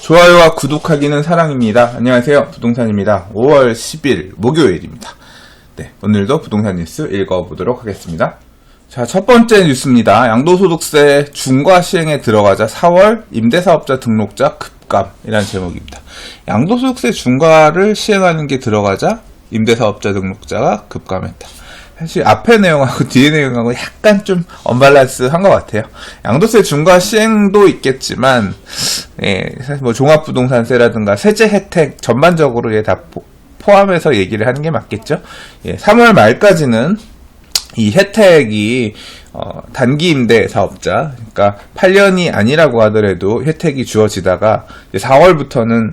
좋아요와 구독하기는 사랑입니다. 안녕하세요. 부동산입니다. 5월 10일 목요일입니다. 네, 오늘도 부동산 뉴스 읽어보도록 하겠습니다. 자, 첫 번째 뉴스입니다. 양도소득세 중과 시행에 들어가자 4월 임대사업자 등록자 급감이라는 제목입니다. 양도소득세 중과를 시행하는 게 들어가자 임대사업자 등록자가 급감했다. 사실 앞에 내용하고 뒤에 내용하고 약간 좀 언밸런스한 것 같아요. 양도세 중과 시행도 있겠지만, 사실 뭐 종합부동산세라든가 세제 혜택 전반적으로 다 포함해서 얘기를 하는 게 맞겠죠. 3월 말까지는 이 혜택이 단기 임대 사업자, 그러니까 8년이 아니라고 하더라도 혜택이 주어지다가 4월부터는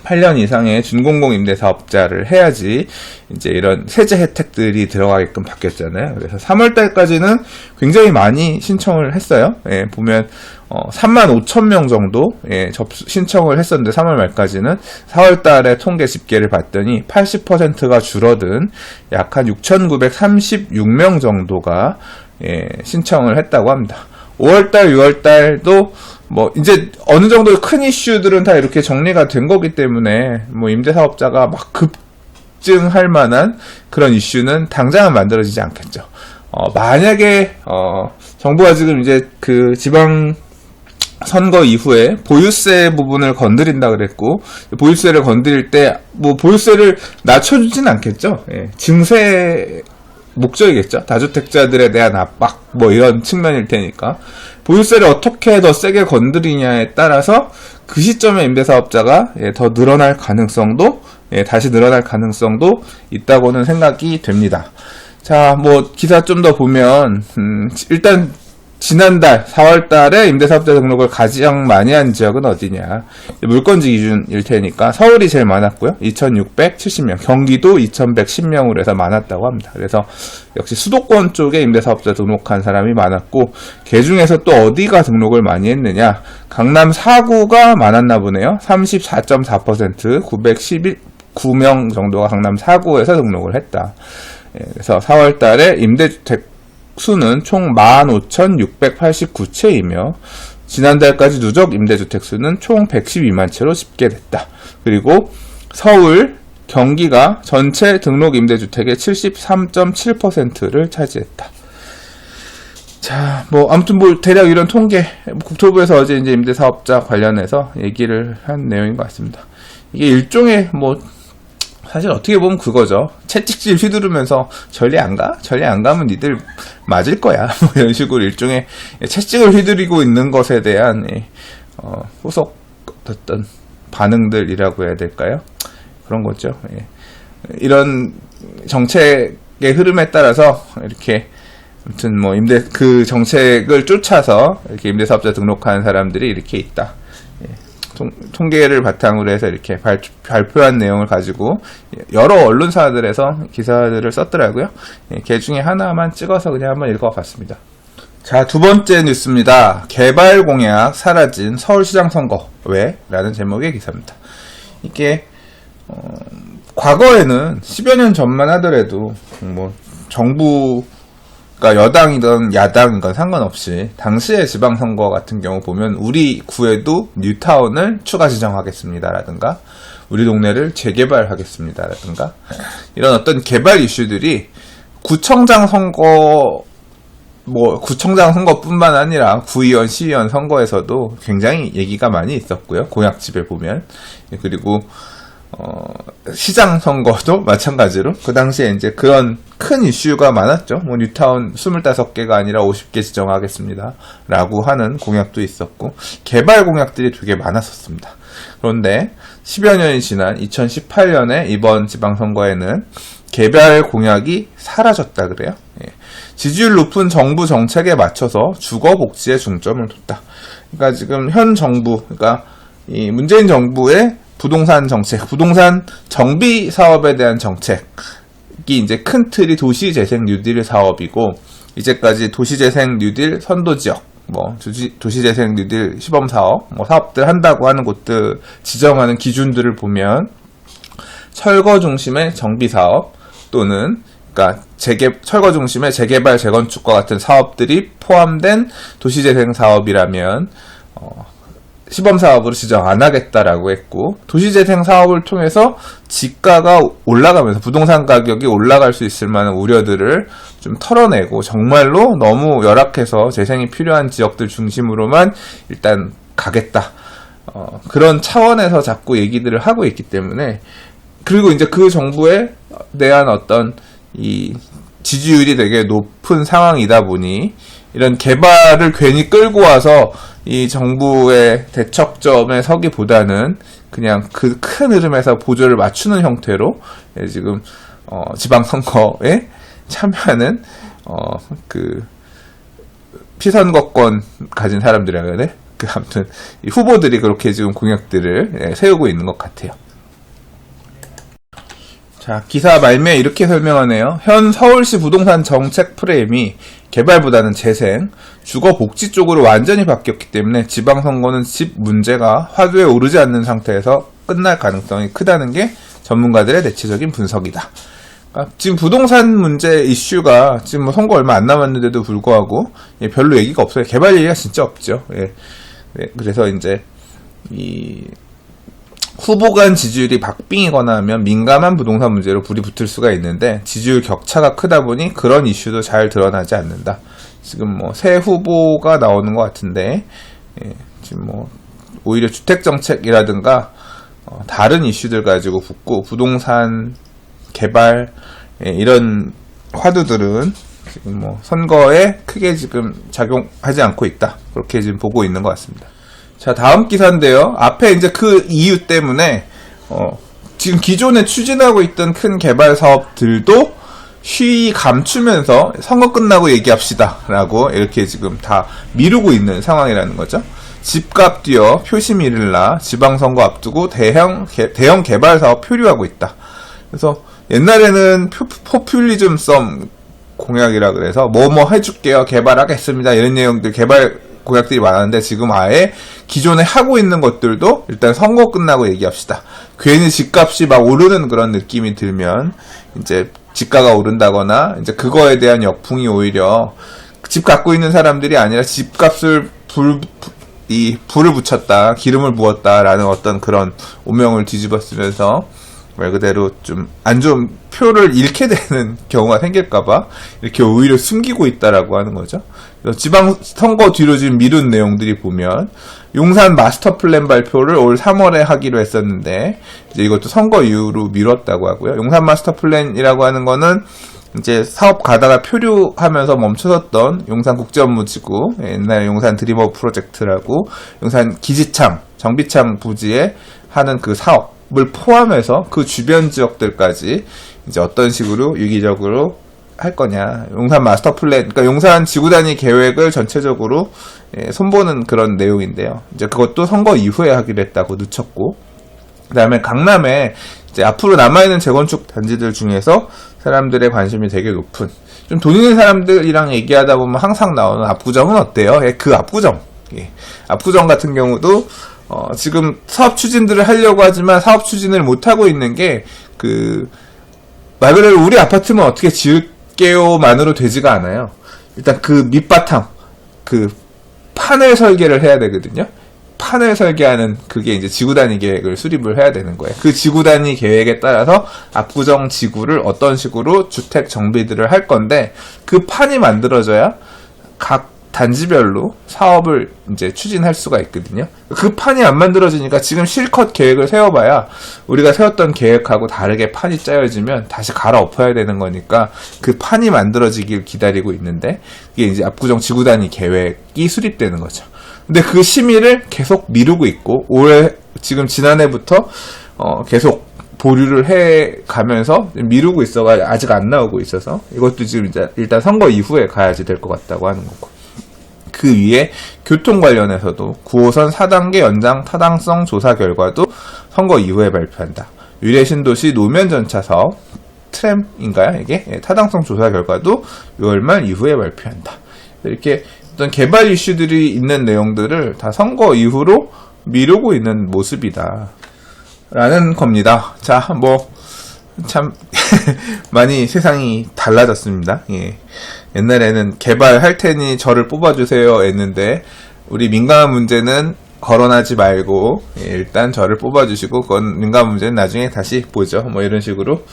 8년 이상의 준공공 임대 사업자를 해야지 이제 이런 세제 혜택들이 들어가게끔 바뀌었잖아요. 그래서 3월 달까지는 굉장히 많이 신청을 했어요. 보면 35,000명 정도 신청을 했었는데 3월 말까지는 4월 달에 통계 집계를 봤더니 80%가 줄어든 약 한 6,936명 정도가 신청을 했다고 합니다. 5월달, 6월달도 뭐 이제 어느 정도의 큰 이슈들은 다 이렇게 정리가 된 거기 때문에 뭐 임대사업자가 막 급증할 만한 그런 이슈는 당장은 만들어지지 않겠죠. 만약에 정부가 지금 이제 그 지방 선거 이후에 보유세 부분을 건드린다 그랬고, 보유세를 건드릴 때 뭐 보유세를 낮춰주진 않겠죠. 증세 목적이겠죠. 다주택자들에 대한 압박 뭐 이런 측면일 테니까 보유세를 어떻게 더 세게 건드리냐에 따라서 그 시점에 임대사업자가 더 늘어날 가능성도 다시 늘어날 가능성도 있다고는 생각이 됩니다. 자, 뭐 기사 좀 더 보면 일단 지난달 4월달에 임대사업자 등록을 가장 많이 한 지역은 어디냐, 물건지 기준일 테니까 서울이 제일 많았고요. 2,670명, 경기도 2,110명으로 해서 많았다고 합니다. 그래서 역시 수도권 쪽에 임대사업자 등록한 사람이 많았고, 그 중에서 또 어디가 등록을 많이 했느냐, 강남 4구가 많았나 보네요. 34.4%, 919명 정도가 강남 4구에서 등록을 했다. 그래서 4월달에 임대주택 수는 총 15,689채이며 지난달까지 누적 임대주택 수는 총 112만 채로 집계됐다. 그리고 서울, 경기가 전체 등록 임대주택의 73.7%를 차지했다. 자, 뭐 아무튼 뭐 대략 이런 통계, 국토부에서 어제 이제 임대사업자 관련해서 얘기를 한 내용인 것 같습니다. 이게 일종의 뭐 사실 어떻게 보면 그거죠. 채찍질 휘두르면서 전리 안 가? 전리 안 가면 니들 맞을 거야. 뭐 이런 식으로 일종의 채찍을 휘두르고 있는 것에 대한 후속 어떤 반응들이라고 해야 될까요? 그런 거죠. 이런 정책의 흐름에 따라서 이렇게 아무튼 뭐 그 정책을 쫓아서 이렇게 임대사업자 등록하는 사람들이 이렇게 있다. 통계를 바탕으로 해서 이렇게 발표한 내용을 가지고 여러 언론사들에서 기사들을 썼더라고요. 그 중에 하나만 찍어서 그냥 한번 읽어봤습니다. 자, 두 번째 뉴스입니다. 개발 공약 사라진 서울시장 선거 왜? 라는 제목의 기사입니다. 이게 과거에는 10여 년 전만 하더라도 뭐 정부, 그러니까 여당이든 야당이든 상관없이 당시의 지방선거 같은 경우 보면 우리 구에도 뉴타운을 추가 지정하겠습니다라든가 우리 동네를 재개발하겠습니다라든가 이런 어떤 개발 이슈들이 구청장 선거뿐만 아니라 구의원, 시의원 선거에서도 굉장히 얘기가 많이 있었고요. 공약집에 보면. 그리고 시장 선거도 마찬가지로 그 당시에 이제 그런 큰 이슈가 많았죠. 뭐 뉴타운 25개가 아니라 50개 지정하겠습니다 라고 하는 공약도 있었고, 개발 공약들이 되게 많았었습니다. 그런데 10여 년이 지난 2018년에 이번 지방선거에는 개발 공약이 사라졌다 그래요. 지지율 높은 정부 정책에 맞춰서 주거복지에 중점을 뒀다. 그러니까 지금 현 정부, 그러니까 이 문재인 정부의 부동산 정책, 부동산 정비 사업에 대한 정책이 이제 큰 틀이 도시재생 뉴딜 사업이고, 이제까지 도시재생 뉴딜 선도지역, 뭐 도시재생 뉴딜 시범사업, 뭐 사업들 한다고 하는 곳들 지정하는 기준들을 보면 철거 중심의 정비 사업 또는 그러니까 철거 중심의 재개발, 재건축과 같은 사업들이 포함된 도시재생 사업이라면 시범 사업으로 지정 안 하겠다라고 했고, 도시재생 사업을 통해서 지가가 올라가면서 부동산 가격이 올라갈 수 있을 만한 우려들을 좀 털어내고, 정말로 너무 열악해서 재생이 필요한 지역들 중심으로만 일단 가겠다. 그런 차원에서 자꾸 얘기들을 하고 있기 때문에, 그리고 이제 그 정부에 대한 어떤 이 지지율이 되게 높은 상황이다 보니, 이런 개발을 괜히 끌고 와서 이 정부의 대척점에 서기보다는 그냥 그 큰 흐름에서 보조를 맞추는 형태로 지금 지방선거에 참여하는 그 피선거권 가진 사람들이라고 해야 돼? 아무튼 이 후보들이 그렇게 지금 공약들을 세우고 있는 것 같아요. 자, 기사 말미에 이렇게 설명하네요. 현 서울시 부동산 정책 프레임이 개발보다는 재생, 주거 복지 쪽으로 완전히 바뀌었기 때문에 지방선거는 집 문제가 화두에 오르지 않는 상태에서 끝날 가능성이 크다는 게 전문가들의 대체적인 분석이다. 그러니까 지금 부동산 문제 이슈가 지금 뭐 선거 얼마 안 남았는데도 불구하고 별로 얘기가 없어요. 개발 얘기가 진짜 없죠. 그래서 이제 이 후보 간 지지율이 박빙이거나 하면 민감한 부동산 문제로 불이 붙을 수가 있는데, 지지율 격차가 크다 보니 그런 이슈도 잘 드러나지 않는다. 지금 뭐 새 후보가 나오는 것 같은데, 지금 뭐 오히려 주택 정책이라든가 다른 이슈들 가지고 붙고, 부동산 개발 이런 화두들은 지금 뭐 선거에 크게 지금 작용하지 않고 있다. 그렇게 지금 보고 있는 것 같습니다. 자, 다음 기사인데요. 앞에 이제 그 이유 때문에 지금 기존에 추진하고 있던 큰 개발 사업들도 쉬이 감추면서 선거 끝나고 얘기합시다 라고 이렇게 지금 다 미루고 있는 상황이라는 거죠. 집값 뛰어 표심 잃을라 지방선거 앞두고 대형 개발 사업 표류하고 있다. 그래서 옛날에는 포퓰리즘 썸 공약이라 그래서 뭐뭐 해줄게요, 개발하겠습니다, 이런 내용들 개발 공약들이 많았는데, 지금 아예 기존에 하고 있는 것들도 일단 선거 끝나고 얘기합시다. 괜히 집값이 막 오르는 그런 느낌이 들면 이제 집가가 오른다거나 이제 그거에 대한 역풍이 오히려 집 갖고 있는 사람들이 아니라 집값을 불을 붙였다, 기름을 부었다라는 어떤 그런 오명을 뒤집어쓰면서 말 그대로 좀 안 좋은 표를 잃게 되는 경우가 생길까봐 이렇게 오히려 숨기고 있다라고 하는 거죠. 지방선거 뒤로 지금 미룬 내용들이 보면, 용산 마스터 플랜 발표를 올 3월에 하기로 했었는데 이제 이것도 선거 이후로 미뤘다고 하고요. 용산 마스터 플랜이라고 하는 거는 이제 사업 가다가 표류하면서 멈춰섰던 용산 국제업무지구, 옛날 용산 드림업 프로젝트라고 용산 기지창, 정비창 부지에 하는 그 사업을 포함해서 그 주변 지역들까지 이제 어떤 식으로 유기적으로 할 거냐. 용산 마스터 플랜, 그러니까 용산 지구 단위 계획을 전체적으로 손보는 그런 내용인데요. 이제 그것도 선거 이후에 하기로 했다고 늦췄고, 그 다음에 강남에 이제 앞으로 남아있는 재건축 단지들 중에서 사람들의 관심이 되게 높은, 좀 돈 있는 사람들이랑 얘기하다 보면 항상 나오는 압구정은 어때요? 그 압구정. 압구정 같은 경우도 지금 사업 추진들을 하려고 하지만 사업 추진을 못하고 있는 게, 말 그대로 우리 아파트면 어떻게 지을게요만으로 되지가 않아요. 일단 그 밑바탕, 판을 설계를 해야 되거든요. 판을 설계하는 그게 이제 지구 단위 계획을 수립을 해야 되는 거예요. 그 지구 단위 계획에 따라서 압구정 지구를 어떤 식으로 주택 정비들을 할 건데, 그 판이 만들어져야 각 단지별로 사업을 이제 추진할 수가 있거든요. 그 판이 안 만들어지니까 지금 실컷 계획을 세워봐야 우리가 세웠던 계획하고 다르게 판이 짜여지면 다시 갈아엎어야 되는 거니까 그 판이 만들어지길 기다리고 있는데, 이게 이제 압구정 지구 단위 계획이 수립되는 거죠. 근데 그 심의를 계속 미루고 있고, 지금 지난해부터 계속 보류를 해 가면서 미루고 있어가 아직 안 나오고 있어서, 이것도 지금 일단 선거 이후에 가야지 될 것 같다고 하는 거고. 그 위에 교통 관련해서도 9호선 4단계 연장 타당성 조사 결과도 선거 이후에 발표한다. 유래신도시 노면 전차 사업 트램인가요? 이게 타당성 조사 결과도 6월 말 이후에 발표한다. 이렇게 어떤 개발 이슈들이 있는 내용들을 다 선거 이후로 미루고 있는 모습이다 라는 겁니다. 자, 참 많이 세상이 달라졌습니다. 옛날에는 개발할 테니 저를 뽑아주세요 했는데, 우리 민감한 문제는 거론하지 말고 일단 저를 뽑아주시고 그건 민감 문제는 나중에 다시 보죠. 뭐 이런 식으로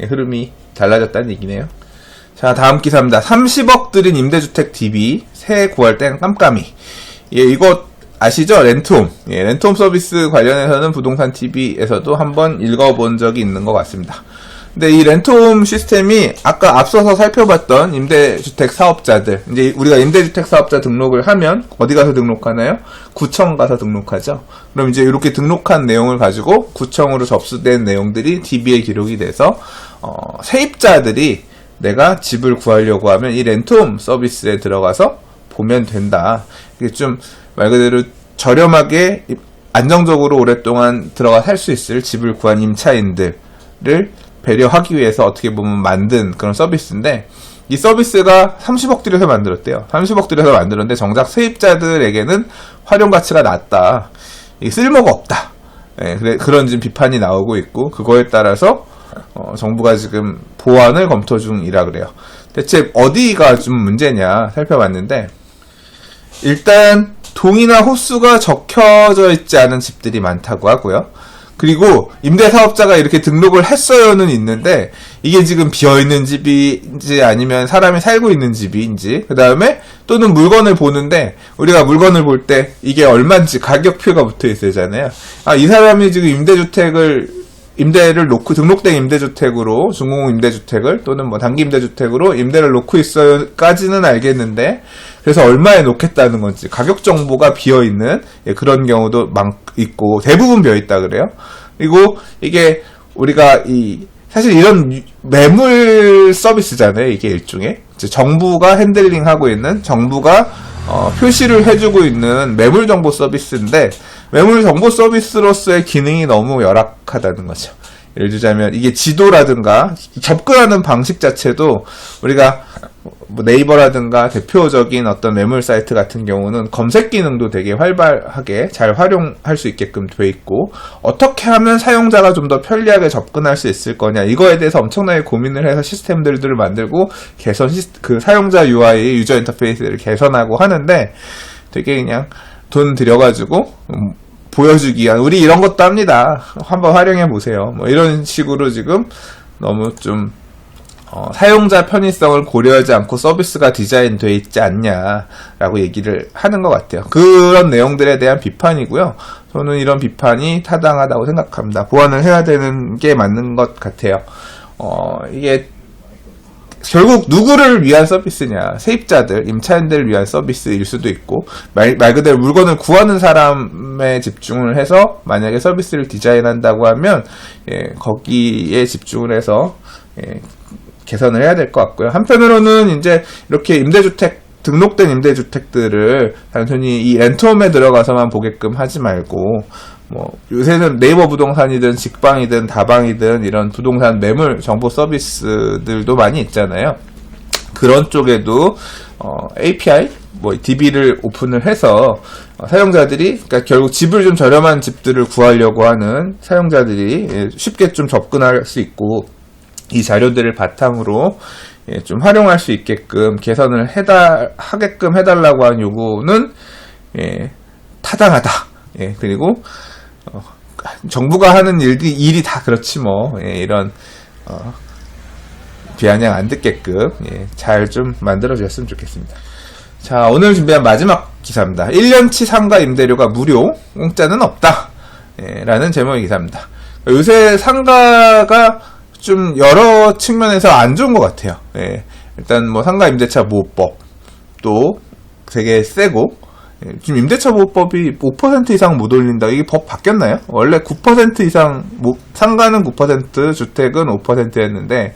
흐름이 달라졌다는 얘기네요. 자, 다음 기사입니다. 30억 들인 임대주택 DB 새해 구할 땐 깜깜이. 예, 이거 아시죠? 렌트홈. 예, 렌트홈 서비스 관련해서는 부동산 TV에서도 한번 읽어본 적이 있는 것 같습니다. 근데 이 렌트홈 시스템이 아까 앞서서 살펴봤던 임대주택 사업자들, 이제 우리가 임대주택 사업자 등록을 하면 어디 가서 등록하나요? 구청 가서 등록하죠. 그럼 이제 이렇게 등록한 내용을 가지고 구청으로 접수된 내용들이 DB에 기록이 돼서 세입자들이 내가 집을 구하려고 하면 이 렌트홈 서비스에 들어가서 보면 된다. 이게 좀 말 그대로 저렴하게 안정적으로 오랫동안 들어가 살 수 있을 집을 구한 임차인들을 배려하기 위해서 어떻게 보면 만든 그런 서비스인데, 이 서비스가 30억 들여서 만들었대요. 30억 들여서 만들었는데 정작 세입자들에게는 활용 가치가 낮다. 쓸모가 없다. 예, 그런 지금 비판이 나오고 있고, 그거에 따라서 정부가 지금 보완을 검토 중이라 그래요. 대체 어디가 좀 문제냐 살펴봤는데, 일단 동이나 호수가 적혀져 있지 않은 집들이 많다고 하고요. 그리고 임대사업자가 이렇게 등록을 했어요는 있는데 이게 지금 비어있는 집인지 아니면 사람이 살고 있는 집인지, 그 다음에 또는 물건을 보는데 우리가 물건을 볼 때 이게 얼마인지 가격표가 붙어 있어야잖아요. 아, 이 사람이 지금 임대를 놓고 등록된 임대주택으로 중공업 임대주택을 또는 뭐 단기 임대주택으로 임대를 놓고 있어요까지는 알겠는데, 그래서 얼마에 놓겠다는 건지 가격 정보가 비어있는 그런 경우도 있고 대부분 비어있다 그래요. 그리고 이게 우리가 사실 이런 매물 서비스잖아요. 이게 일종의 이제 정부가 핸들링하고 있는, 정부가 표시를 해주고 있는 매물 정보 서비스인데, 매물 정보 서비스로서의 기능이 너무 열악하다는 거죠. 예를 들자면 이게 지도라든가 접근하는 방식 자체도 우리가 뭐 네이버라든가 대표적인 어떤 매물 사이트 같은 경우는 검색 기능도 되게 활발하게 잘 활용할 수 있게끔 돼 있고, 어떻게 하면 사용자가 좀 더 편리하게 접근할 수 있을 거냐, 이거에 대해서 엄청나게 고민을 해서 시스템들을 만들고 그 사용자 UI 유저 인터페이스를 개선하고 하는데, 되게 그냥 돈 들여가지고 보여주기 위한, 우리 이런 것도 합니다, 한번 활용해 보세요, 뭐 이런 식으로 지금 너무 좀 사용자 편의성을 고려하지 않고 서비스가 디자인되어 있지 않냐라고 얘기를 하는 것 같아요. 그런 내용들에 대한 비판이고요. 저는 이런 비판이 타당하다고 생각합니다. 보완을 해야 되는 게 맞는 것 같아요. 이게 결국 누구를 위한 서비스냐, 세입자들, 임차인들을 위한 서비스일 수도 있고, 말 그대로 물건을 구하는 사람에 집중을 해서 만약에 서비스를 디자인한다고 하면 거기에 집중을 해서 개선을 해야 될 것 같고요. 한편으로는 이제 이렇게 등록된 임대주택들을 단순히 이 렌트홈에 들어가서만 보게끔 하지 말고, 뭐 요새는 네이버 부동산이든 직방이든 다방이든 이런 부동산 매물 정보 서비스들도 많이 있잖아요. 그런 쪽에도 API, 뭐 DB를 오픈을 해서 사용자들이, 그러니까 결국 집을 좀 저렴한 집들을 구하려고 하는 사용자들이 쉽게 좀 접근할 수 있고, 이 자료들을 바탕으로 좀 활용할 수 있게끔 개선을 하게끔 해달라고 하는 요구는 타당하다. 그리고 정부가 하는 일이 다 그렇지 뭐, 이런 비아냥 안 듣게끔 잘 좀 만들어 주셨으면 좋겠습니다. 자, 오늘 준비한 마지막 기사입니다. 1년치 상가 임대료가 무료, 공짜는 없다 라는 제목의 기사입니다. 요새 상가가 좀 여러 측면에서 안 좋은 것 같아요. 일단 뭐 상가 임대차 보호법도 되게 세고, 지금 임대차 보호법이 5% 이상 못 올린다. 이게 법 바뀌었나요? 원래 9% 이상, 상가는 9%, 주택은 5%였는데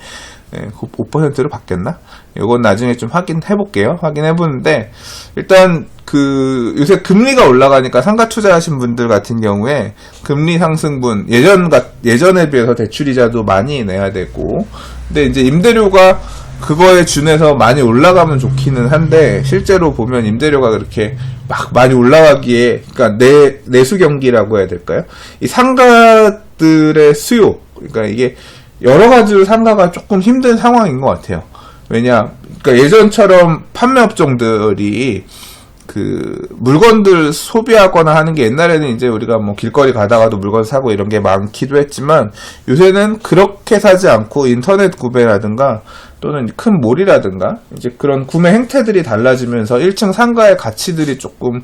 5%로 바뀌었나? 이건 나중에 좀 확인해볼게요. 확인해보는데, 일단 요새 금리가 올라가니까 상가 투자하신 분들 같은 경우에 금리 상승분, 예전에 비해서 대출이자도 많이 내야 되고, 근데 이제 임대료가 그거에 준해서 많이 올라가면 좋기는 한데, 실제로 보면 임대료가 그렇게 막 많이 올라가기에, 그러니까 내수 경기라고 해야 될까요? 이 상가들의 수요, 그러니까 이게 여러 가지로 상가가 조금 힘든 상황인 것 같아요. 그러니까 예전처럼 판매업종들이 물건들 소비하거나 하는 게 옛날에는 이제 우리가 뭐 길거리 가다가도 물건 사고 이런 게 많기도 했지만 요새는 그렇게 사지 않고 인터넷 구매라든가 또는 큰 몰이라든가 이제 그런 구매 행태들이 달라지면서 1층 상가의 가치들이 조금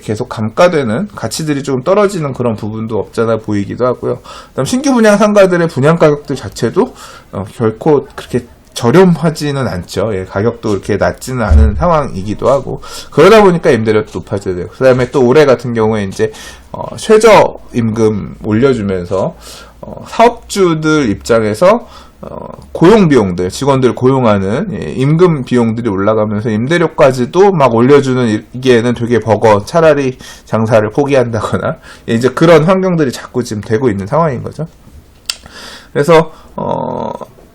계속 감가되는 가치들이 조금 떨어지는 그런 부분도 없잖아 보이기도 하고요. 그다음 신규 분양 상가들의 분양 가격들 자체도 결코 그렇게 저렴하지는 않죠. 가격도 그렇게 낮지는 않은 상황이기도 하고 그러다 보니까 임대료도 높아져야 돼요. 그다음에 또 올해 같은 경우에 이제 최저 임금 올려주면서 사업주들 입장에서 고용 비용들, 직원들 고용하는 임금 비용들이 올라가면서 임대료까지도 막 올려주는 이게는 되게 버거. 차라리 장사를 포기한다거나 이제 그런 환경들이 자꾸 지금 되고 있는 상황인 거죠. 그래서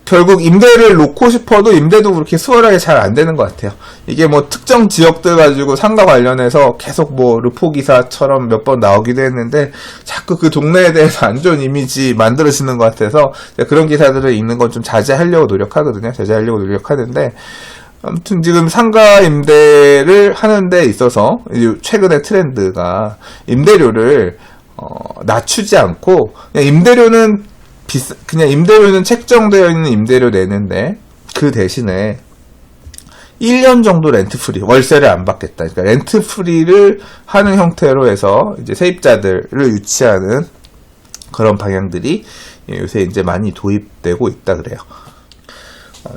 결국 임대를 놓고 싶어도 임대도 그렇게 수월하게 잘 안 되는 것 같아요. 이게 뭐 특정 지역들 가지고 상가 관련해서 계속 뭐 르포 기사처럼 몇 번 나오기도 했는데 자꾸 그 동네에 대해서 안 좋은 이미지 만들어지는 것 같아서 그런 기사들을 읽는 건 좀 자제하려고 노력하거든요. 자제하려고 노력하는데 아무튼 지금 상가 임대를 하는 데 있어서 최근의 트렌드가 임대료를 낮추지 않고 그냥 임대료는 책정되어 있는 임대료 내는데 그 대신에 1년 정도 렌트 프리, 월세를 안 받겠다. 그러니까 렌트 프리를 하는 형태로 해서 이제 세입자들을 유치하는 그런 방향들이 요새 이제 많이 도입되고 있다 그래요.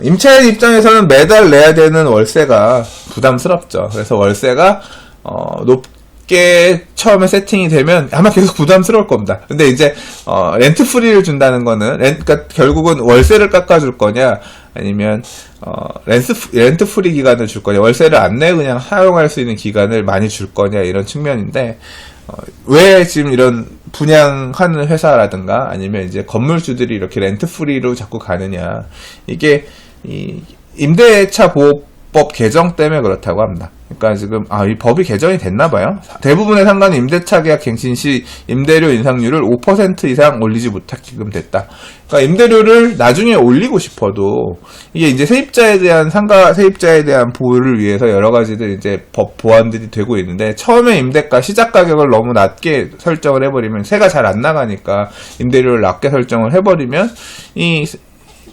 임차인 입장에서는 매달 내야 되는 월세가 부담스럽죠. 그래서 월세가 높게 처음에 세팅이 되면 아마 계속 부담스러울 겁니다. 근데 이제 렌트 프리를 준다는 거는 그러니까 결국은 월세를 깎아줄 거냐 아니면 렌트 프리 기간을 줄 거냐 월세를 안 내고 그냥 사용할 수 있는 기간을 많이 줄 거냐 이런 측면인데 왜 지금 이런 분양하는 회사라든가 아니면 이제 건물주들이 이렇게 렌트 프리로 자꾸 가느냐 이게 이 임대차 보호법 개정 때문에 그렇다고 합니다. 그러니까 지금 이 법이 개정이 됐나 봐요. 대부분의 상가는 임대차 계약 갱신 시 임대료 인상률을 5% 이상 올리지 못하게끔 됐다. 그러니까 임대료를 나중에 올리고 싶어도 이게 이제 상가 세입자에 대한 보호를 위해서 여러 가지들 이제 법 보완들이 되고 있는데 처음에 임대가 시작 가격을 너무 낮게 설정을 해버리면 세가 잘 안 나가니까 임대료를 낮게 설정을 해버리면 이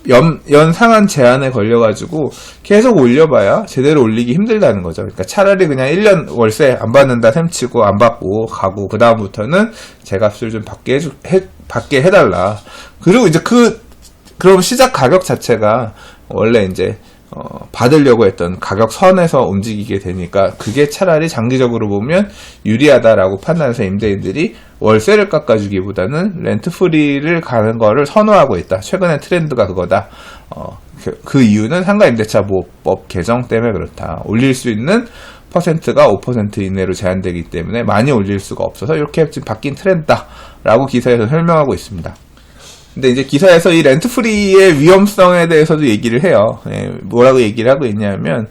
연 상한 제한에 걸려가지고 계속 올려봐야 제대로 올리기 힘들다는 거죠. 그러니까 차라리 그냥 1년 월세 안 받는다 셈치고 안 받고 가고 그 다음부터는 제값을 좀 받게 해달라. 그리고 이제 그럼 시작 가격 자체가 원래 이제 받으려고 했던 가격 선에서 움직이게 되니까 그게 차라리 장기적으로 보면 유리하다라고 판단해서 임대인들이 월세를 깎아주기보다는 렌트 프리를 가는 거를 선호하고 있다. 최근의 트렌드가 그거다. 그 이유는 상가 임대차 보호법 개정 때문에 그렇다. 올릴 수 있는 퍼센트가 5% 이내로 제한되기 때문에 많이 올릴 수가 없어서 이렇게 지금 바뀐 트렌드다라고 기사에서 설명하고 있습니다. 근데 이제 기사에서 이 렌트 프리의 위험성에 대해서도 얘기를 해요. 뭐라고 얘기를 하고 있냐면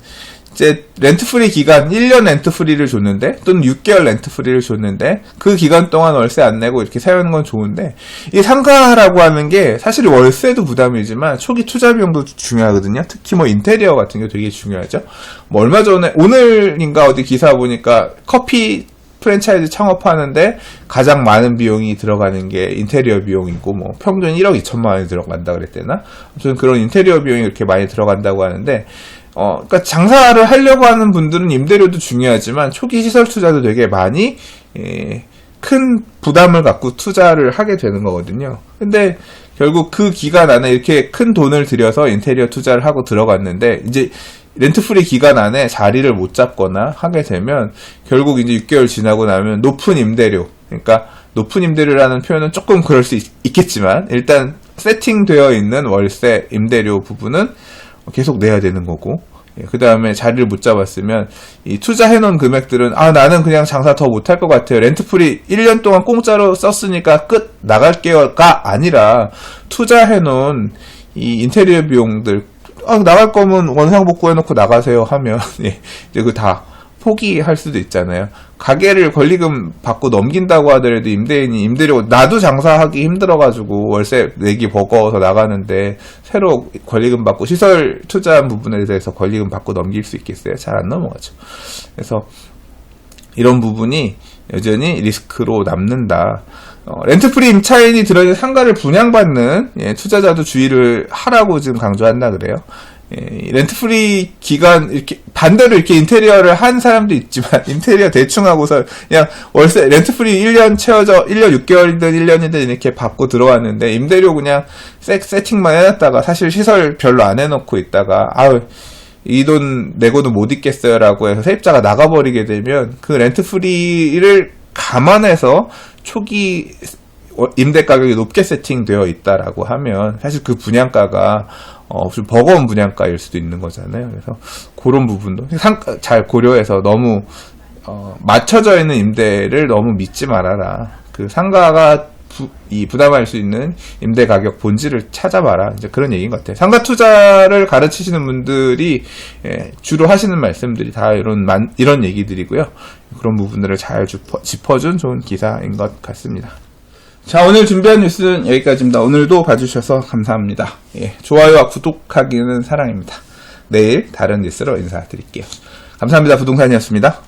이제 렌트 프리 기간 1년 렌트 프리를 줬는데 또는 6개월 렌트 프리를 줬는데 그 기간 동안 월세 안 내고 이렇게 사용하는 건 좋은데 이 상가라고 하는 게 사실 월세도 부담이지만 초기 투자 비용도 중요하거든요. 특히 뭐 인테리어 같은 게 되게 중요하죠. 뭐 얼마 전에 오늘인가 어디 기사 보니까 커피 프랜차이즈 창업하는데 가장 많은 비용이 들어가는 게 인테리어 비용이고 뭐 평균 1억 2천만 원이 들어간다 그랬대나? 아무튼 그런 인테리어 비용이 이렇게 많이 들어간다고 하는데 그러니까 장사를 하려고 하는 분들은 임대료도 중요하지만 초기 시설 투자도 되게 많이 큰 부담을 갖고 투자를 하게 되는 거거든요. 근데 결국 그 기간 안에 이렇게 큰 돈을 들여서 인테리어 투자를 하고 들어갔는데 이제 렌트프리 기간 안에 자리를 못 잡거나 하게 되면 결국 이제 6개월 지나고 나면 높은 임대료, 그러니까 높은 임대료라는 표현은 조금 그럴 수 있겠지만 일단 세팅되어 있는 월세 임대료 부분은 계속 내야 되는 거고 그 다음에 자리를 못 잡았으면 이 투자해놓은 금액들은 나는 그냥 장사 더 못할 것 같아요. 렌트프리 1년 동안 공짜로 썼으니까 끝 나갈게요가 아니라 투자해놓은 이 인테리어 비용들 나갈 거면 원상복구 해놓고 나가세요 하면 이제 그 다 포기할 수도 있잖아요. 가게를 권리금 받고 넘긴다고 하더라도 임대인이 임대료 나도 장사하기 힘들어가지고 월세 내기 버거워서 나가는데 새로 권리금 받고 시설 투자한 부분에 대해서 권리금 받고 넘길 수 있겠어요? 잘 안 넘어가죠. 그래서 이런 부분이 여전히 리스크로 남는다. 렌트프리 임차인이 들어있는 상가를 분양받는 투자자도 주의를 하라고 지금 강조한다 그래요. 렌트프리 기간, 이렇게, 반대로 이렇게 인테리어를 한 사람도 있지만, 인테리어 대충 하고서, 그냥 월세, 렌트프리 1년 채워져, 1년 6개월이든 1년이든 이렇게 받고 들어왔는데, 임대료 그냥 세팅만 해놨다가, 사실 시설 별로 안 해놓고 있다가, 아우, 이 돈 내고도 못 있겠어요 라고 해서 세입자가 나가버리게 되면, 그 렌트프리를 감안해서 초기 임대 가격이 높게 세팅되어 있다라고 하면, 사실 그 분양가가 좀 버거운 분양가일 수도 있는 거잖아요. 그래서 그런 부분도 잘 고려해서 너무 맞춰져 있는 임대를 너무 믿지 말아라. 그 상가가 부담할 수 있는 임대 가격 본질을 찾아봐라. 이제 그런 얘기인 것 같아요. 상가 투자를 가르치시는 분들이 주로 하시는 말씀들이 다 이런 얘기들이고요. 그런 부분들을 잘 짚어준 좋은 기사인 것 같습니다. 자, 오늘 준비한 뉴스는 여기까지입니다. 오늘도 봐주셔서 감사합니다. 좋아요와 구독하기는 사랑입니다. 내일 다른 뉴스로 인사드릴게요. 감사합니다. 부동산이었습니다.